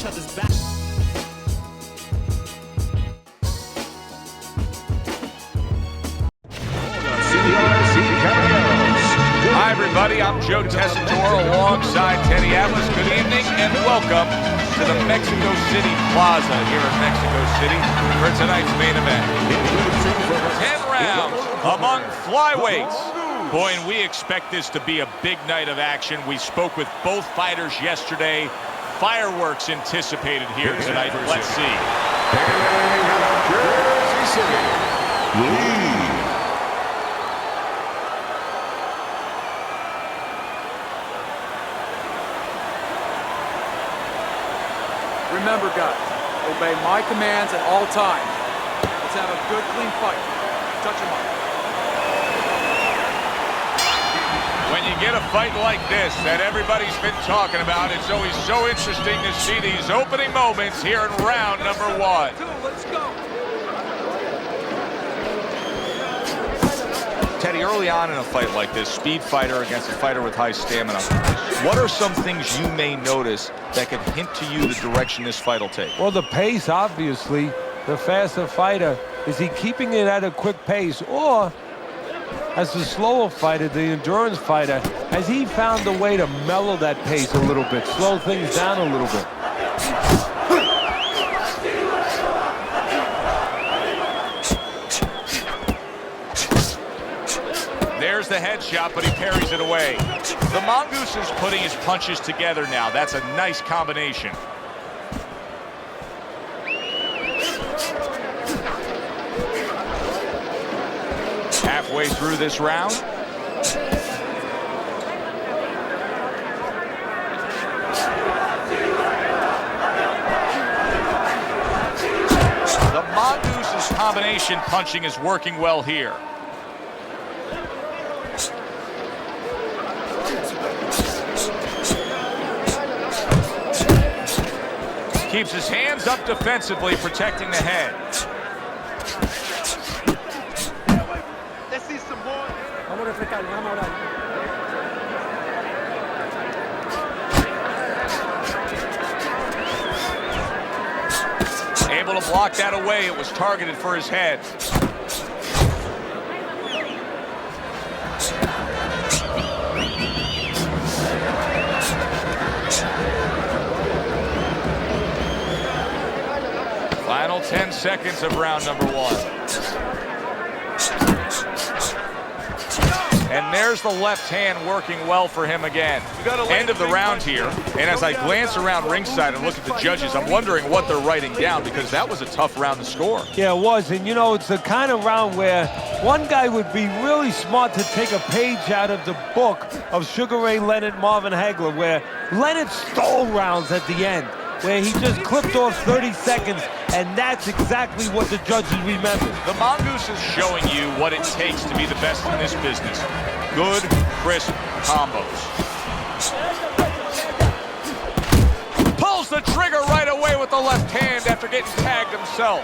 each other's back. Hi, everybody. I'm Joe Tessitore alongside Teddy Atlas. Good evening and welcome to the Mexico City Plaza here in Mexico City for tonight's main event. 10 rounds among flyweights. Boy, and we expect this to be a big night of action. We spoke with both fighters yesterday. Fireworks anticipated here tonight. Let's see. Jersey City, Lee. Remember, guys, obey my commands at all times. Let's have a good, clean fight. Touch him up. When you get a fight like this that everybody's been talking about, it's always so interesting to see these opening moments here in round number 1. Let's go. Teddy, early on in a fight like this, speed fighter against a fighter with high stamina, what are some things you may notice that could hint to you the direction this fight will take? Well, the pace, obviously. The faster fighter, is he keeping it at a quick pace? Or, as the slower fighter, the endurance fighter, has he found a way to mellow that pace a little bit, slow things down a little bit? There's the headshot, but he parries it away. The Mongoose is putting his punches together now. That's a nice combination. Halfway through this round. The Mongoose's combination punching is working well here. Keeps his hands up defensively, protecting the head. Let's see some more. Able to block that away. It was targeted for his head. Final 10 seconds of round number 1. And there's the left hand working well for him again. End of the round here. And as I glance around ringside and look at the judges, I'm wondering what they're writing down, because that was a tough round to score. Yeah, it was. And, you know, it's the kind of round where one guy would be really smart to take a page out of the book of Sugar Ray Leonard, Marvin Hagler, where Leonard stole rounds at the end, where he just clipped off 30 seconds, and that's exactly what the judges remember. The Mongoose is showing you what it takes to be the best in this business. Good, crisp combos. Pulls the trigger right away with the left hand after getting tagged himself.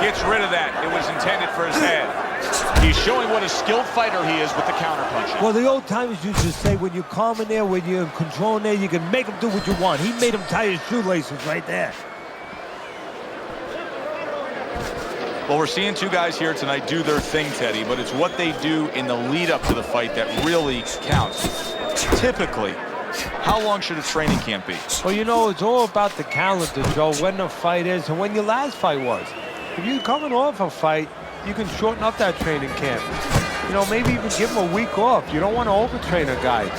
Gets rid of that. It was intended for his head. He's showing what a skilled fighter he is with the counterpunching. Well, the old timers used to say, when you're calm in there, when you're in control in there, you can make him do what you want. He made him tie his shoelaces right there. Well, we're seeing two guys here tonight do their thing, Teddy, but it's what they do in the lead up to the fight that really counts. Typically, how long should a training camp be? Well, you know, it's all about the calendar, Joe, when the fight is and when your last fight was. If you're coming off a fight, you can shorten up that training camp. You know, maybe even give him a week off. You don't want to overtrain a guy.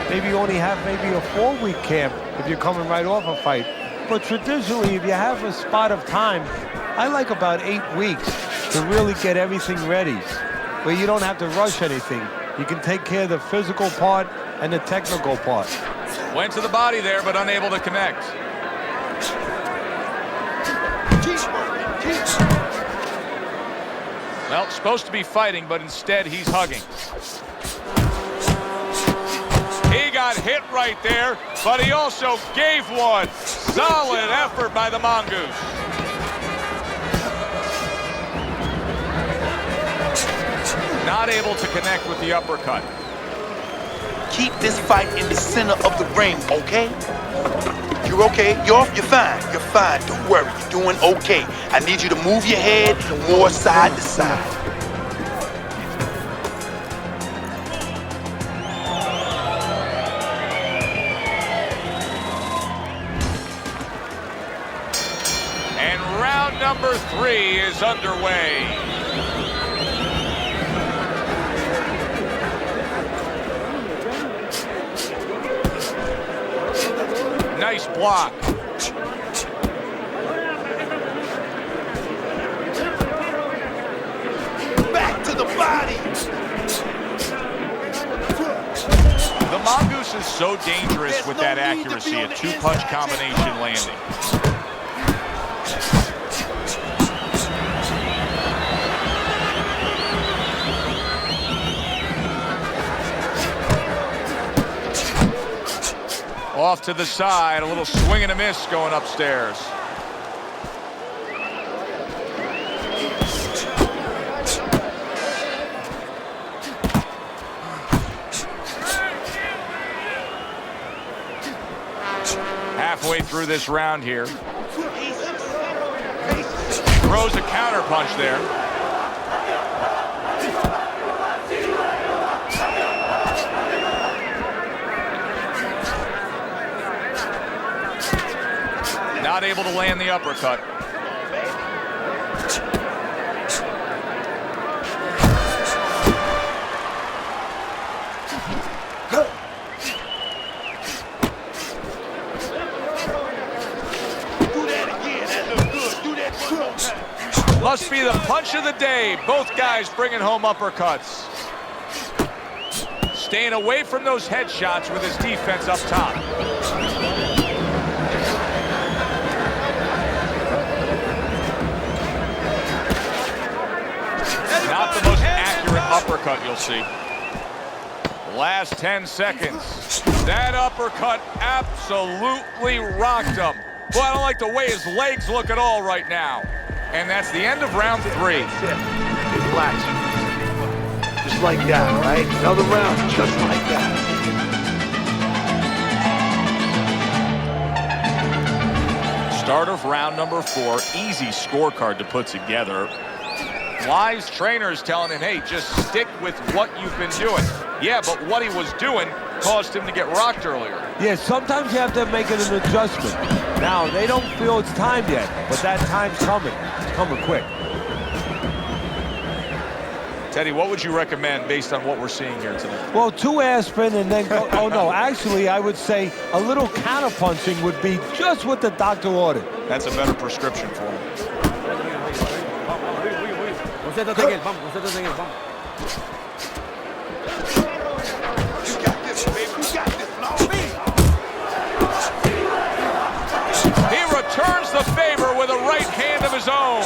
Maybe you only have maybe a 4-week camp if you're coming right off a fight. But traditionally, if you have a spot of time, I like about 8 weeks to really get everything ready, where you don't have to rush anything. You can take care of the physical part and the technical part. Went to the body there, but unable to connect. Well, supposed to be fighting, but instead he's hugging. He got got hit right there, but he also gave one. Solid effort by the Mongoose. Not able to connect with the uppercut. Keep this fight in the center of the ring, okay? You're okay. You're fine. You're fine. Don't worry. You're doing okay. I need you to move your head more side to side. And round number 3 is underway. Nice block. Back to the body. The Mongoose is so dangerous with that accuracy, a 2-punch combination landing. Off to the side, a little swing and a miss going upstairs. Halfway through this round here. Throws a counter punch there. Not able to land the uppercut. Must be the punch of the day. Both guys bringing home uppercuts. Staying away from those headshots with his defense up top. Not the most accurate uppercut you'll see. Last 10 seconds. That uppercut absolutely rocked him. Boy, I don't like the way his legs look at all right now. And that's the end of round 3. Relax. Just like that, right? Another round, just like that. Start of round number 4. Easy scorecard to put together. Wise trainers telling him, hey, just stick with what you've been doing. Yeah, but what he was doing caused him to get rocked earlier. Yeah, sometimes you have to make it an adjustment. Now, they don't feel it's time yet, but that time's coming. It's coming quick. Teddy, what would you recommend based on what we're seeing here today? Well, 2 aspirin and then go, oh no, actually I would say a little counterpunching would be just what the doctor ordered. That's a better prescription for him. You got this, baby. You got this. He returns the favor with a right hand of his own.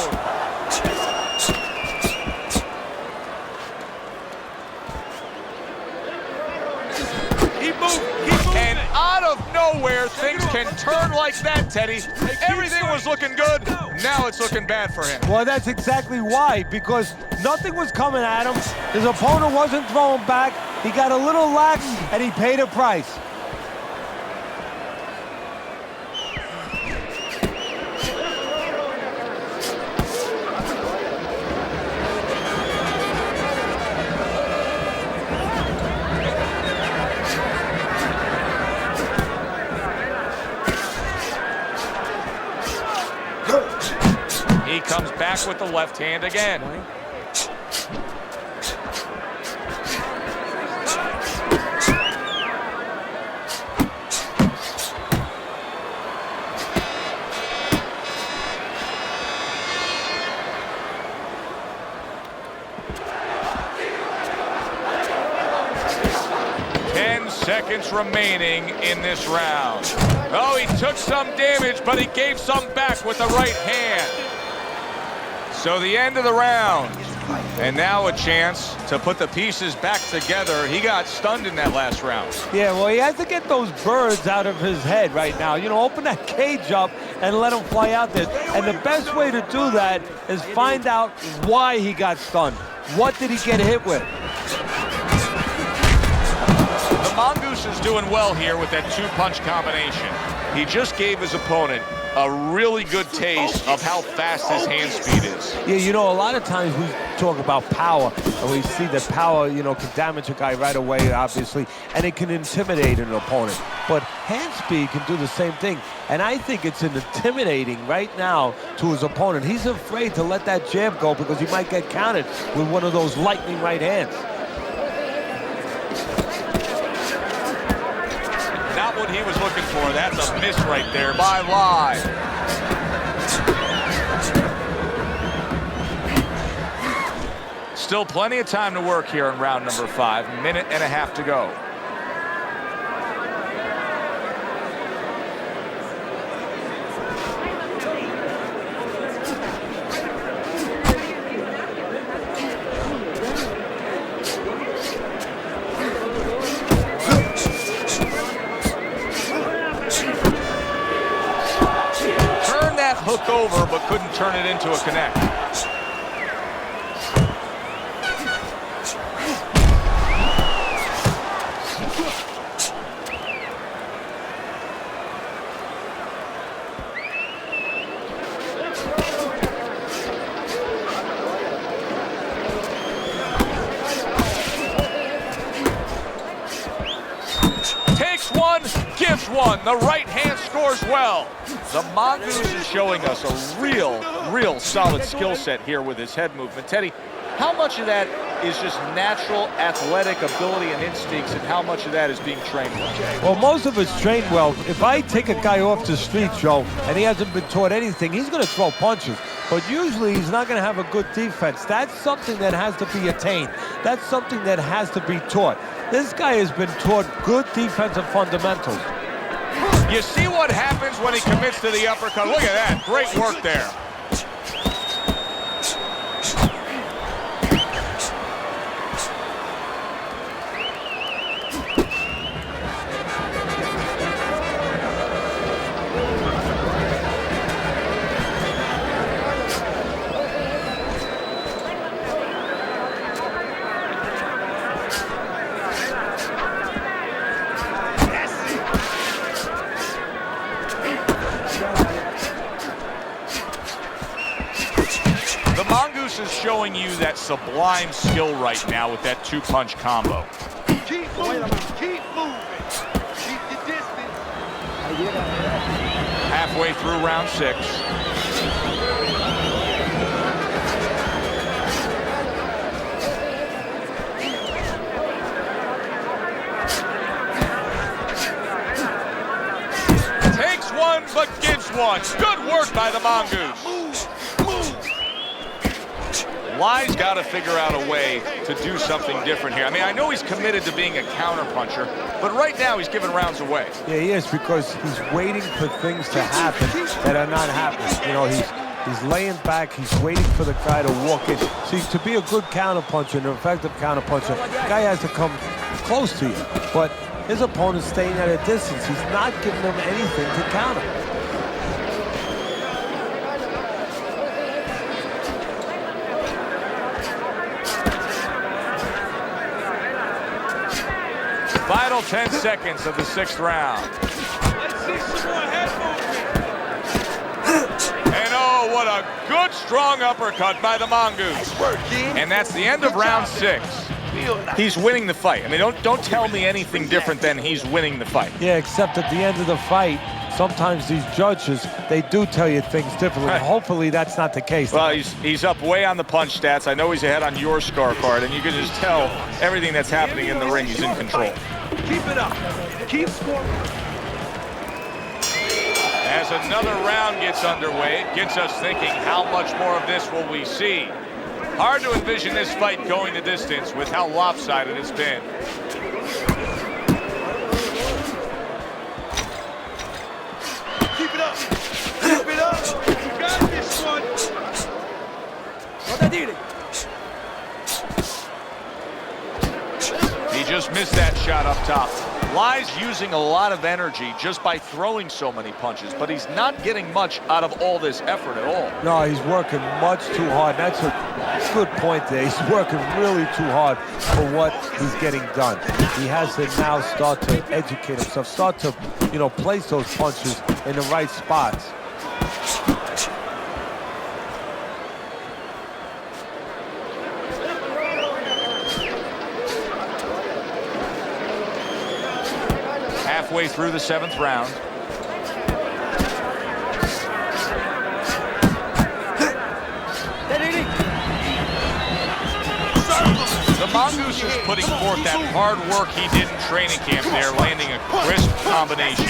And out of nowhere, things can turn like that, Teddy. Everything was looking good. Now it's looking bad for him. Well, that's exactly why, because nothing was coming at him. His opponent wasn't throwing back. He got a little lax, and he paid a price. He comes back with the left hand again. Seconds remaining in this round. Oh, he took some damage, but he gave some back with the right hand. So the end of the round. And now a chance to put the pieces back together. He got stunned in that last round. Yeah, well, he has to get those birds out of his head right now. You know, open that cage up and let him fly out there. And the best way to do that is find out why he got stunned. What did he get hit with? The Mongoose is doing well here with that two-punch combination. He just gave his opponent a really good taste of how fast his hand speed is. Yeah, you know, a lot of times we talk about power, and we see that power, you know, can damage a guy right away, obviously, and it can intimidate an opponent. But hand speed can do the same thing, and I think it's intimidating right now to his opponent. He's afraid to let that jab go because he might get countered with one of those lightning right hands. Not what he was looking for. That's a miss right there by Lai. Still plenty of time to work here in round number 5. Minute and a half to go. Hook over, but couldn't turn it into a connect. Takes one, gives one. The right hand scores well. The Mongoose is showing us a real solid skill set here with his head movement. Teddy, how much of that is just natural athletic ability and instincts, and how much of that is being trained well? Well, most of it's trained well. If I take a guy off the street, Joe, and he hasn't been taught anything, he's going to throw punches. But usually he's not going to have a good defense. That's something that has to be attained. That's something that has to be taught. This guy has been taught good defensive fundamentals. You see what happens when he commits to the uppercut. Look at that. Great work there. Is showing you that sublime skill right now with that two-punch combo. Keep moving. Keep moving. Keep your distance. Halfway through round 6. Takes one, but gives one. Good work by the Mongoose. Lai's got to figure out a way to do something different here. I mean, I know he's committed to being a counterpuncher, but right now he's giving rounds away. Yeah, he is, because he's waiting for things to happen that are not happening. You know, he's laying back, he's waiting for the guy to walk in. See, to be a good counterpuncher, an effective counterpuncher, the guy has to come close to you. But his opponent's staying at a distance. He's not giving him anything to counter. Final 10 seconds of the 6th round. Let's see some more head movement. And oh, what a good, strong uppercut by the Mongoose. Nice work, kid. And that's the end of round 6. He's winning the fight. I mean, don't tell me anything different than he's winning the fight. Yeah, except at the end of the fight, sometimes these judges, they do tell you things differently. Right. Hopefully that's not the case. Well, he's up way on the punch stats. I know he's ahead on your scorecard, and you can just tell everything that's happening in the ring. He's in control. Keep it up. Keep scoring. As another round gets underway, it gets us thinking, how much more of this will we see? Hard to envision this fight going the distance with how lopsided it's been. Keep it up. Keep it up. You got this one. missed that shot up top. Lai's using a lot of energy just by throwing so many punches, but he's not getting much out of all this effort at all. No, he's working much too hard. That's a good point there. He's working really too hard for what he's getting done. He has to now start to educate himself, start to, place those punches in the right spots. Halfway through the 7th round. The Mongoose is putting forth that hard work he did in training camp there, landing a crisp combination.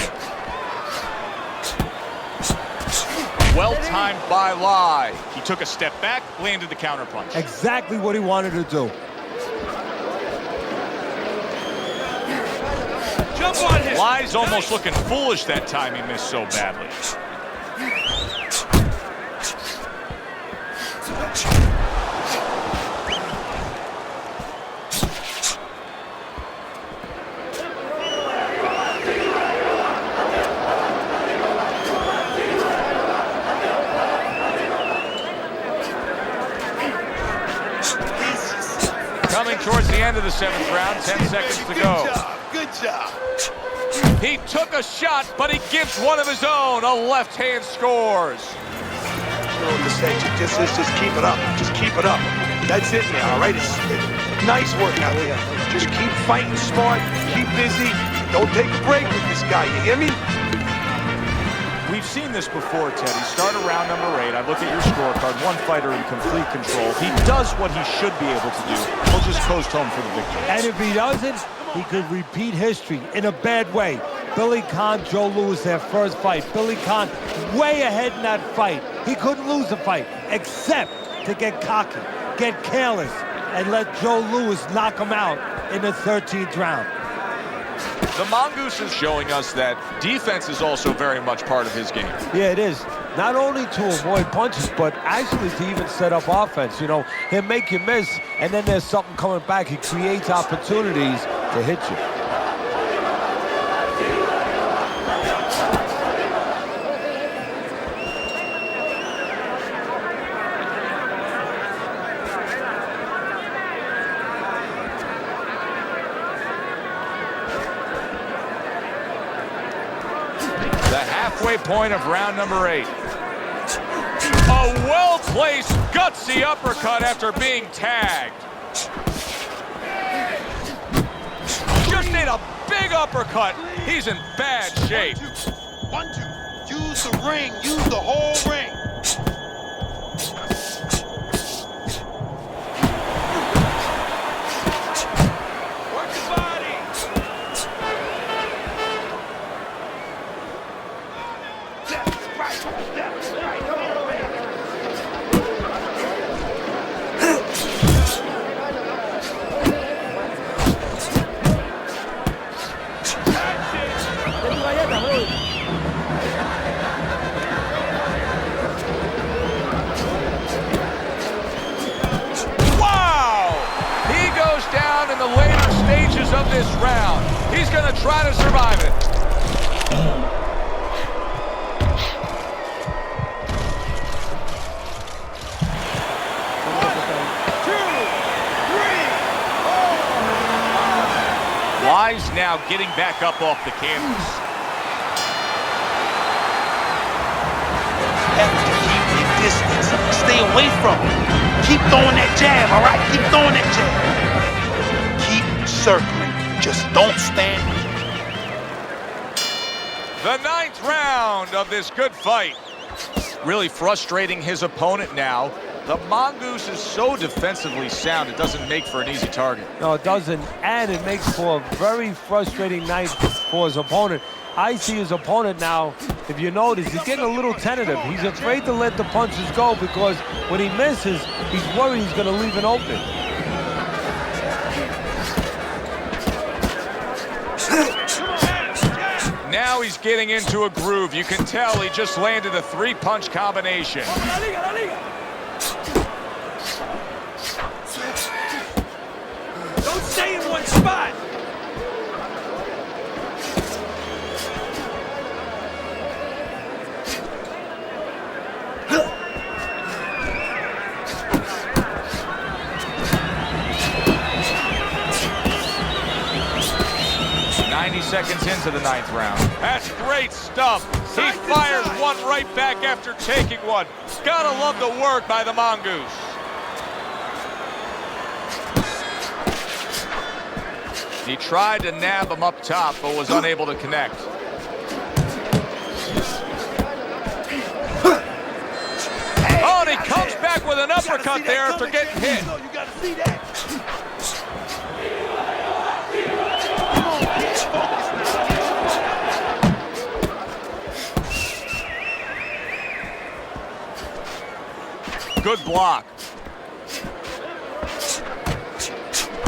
Well timed by Lai. He took a step back, landed the counterpunch. Exactly what he wanted to do. Lai's almost looking foolish that time he missed so badly. Coming towards the end of the 7th round, 10 seconds to go. Good job. He took a shot, but he gives one of his own. A left hand scores. Just keep it up. Just keep it up. That's it now, all right? It's nice work out there. Just keep fighting smart. Keep busy. Don't take a break with this guy. You hear me? We've seen this before, Teddy. Start around number 8. I look at your scorecard. One fighter in complete control. He does what he should be able to do. He'll just coast home for the victory. And if he doesn't, he could repeat history in a bad way. Billy Conn, Joe Louis, their first fight. Billy Conn way ahead in that fight. He couldn't lose the fight, except to get cocky, get careless, and let Joe Louis knock him out in the 13th round. The Mongoose is showing us that defense is also very much part of his game. Yeah, it is. Not only to avoid punches, but actually to even set up offense. He'll make you miss, and then there's something coming back. He creates opportunities to hit you. Halfway point of round number 8. A well-placed, gutsy uppercut after being tagged. Just ate a big uppercut. He's in bad shape. 1, 2. Use the ring. Use the whole ring. Work the body. In the later stages of this round, he's going to try to survive it. Lai's now getting back up off the canvas. Have to keep your distance. Stay away from him. Keep throwing that jab, all right? Keep throwing that jab. Circling. Just don't stand. The 9th round of this good fight. Really frustrating his opponent now. The Mongoose is so defensively sound, it doesn't make for an easy target. No, it doesn't, and it makes for a very frustrating night for his opponent. I see his opponent now, if you notice, he's getting a little tentative. He's afraid to let the punches go because when he misses, he's worried he's going to leave an opening. Now he's getting into a groove. You can tell he just landed a 3-punch combination. Don't stay in one spot. seconds into the 9th round. That's great stuff. He fires one right back after taking one. Gotta love the work by the Mongoose. He tried to nab him up top, but was unable to connect. Oh, and he comes back with an uppercut there after getting hit. You gotta see that. Good block.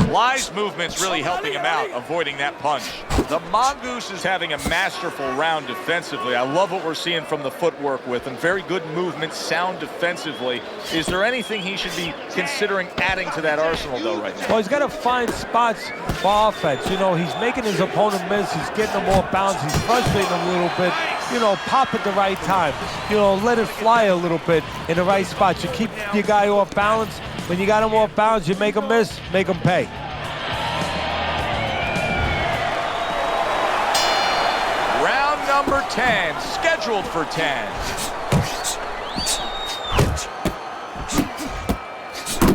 Lai's movement's really helping him out, avoiding that punch. The Mongoose is having a masterful round defensively. I love what we're seeing from the footwork with him. Very good movement, sound defensively. Is there anything he should be considering adding to that arsenal, though, right now? Well, he's got to find spots for offense. You know, he's making his opponent miss. He's getting them off balance. He's frustrating them a little bit. You know, pop at the right time. You know, let it fly a little bit in the right spots. You keep your guy off balance. When you got him off balance, you make him miss, make him pay. Round number 10, scheduled for 10.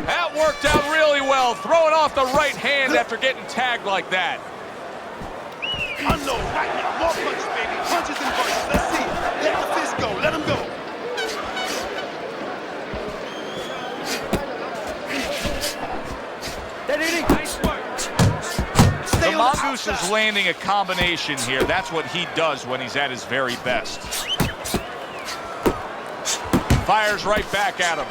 That worked out really well, throwing off the right hand after getting tagged like that. Unload right now. More punches, baby. Punches and punches. Let's see. Let the fist go. Let him go. Nice work. The Mongoose is landing a combination here. That's what he does when he's at his very best. Fires right back at him.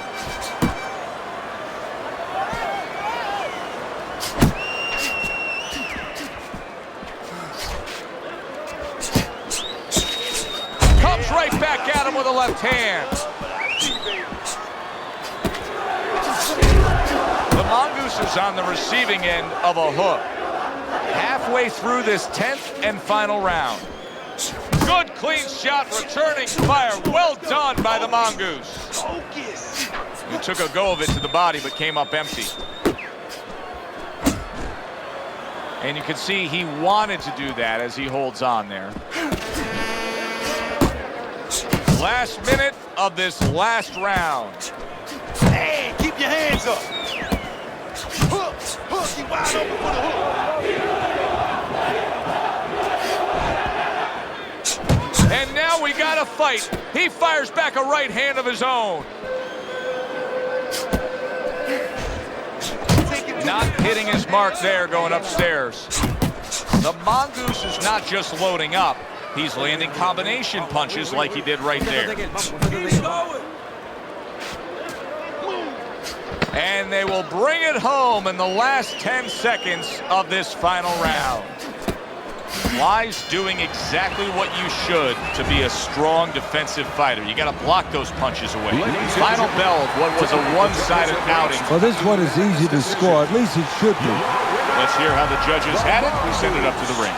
Comes right back at him with a left hand. The Mongoose is on the receiving end of a hook. Halfway through this 10th and final round. Good clean shot, returning fire. Well done by the Mongoose. He took a go of it to the body, but came up empty. And you can see he wanted to do that as he holds on there. Last minute of this last round. Hey, keep your hands up. Hook, hook, he wide open for the hook. And now we got a fight. He fires back a right hand of his own. Not hitting his mark there, going upstairs. The Mongoose is not just loading up. He's landing combination punches like he did right there. And they will bring it home in the last 10 seconds of this final round. Lai's doing exactly what you should to be a strong defensive fighter. You got to block those punches away. Final bell of what was a one-sided outing. Well, this one is easy to score. At least it should be. Let's hear how the judges had it. We send it up to the ring.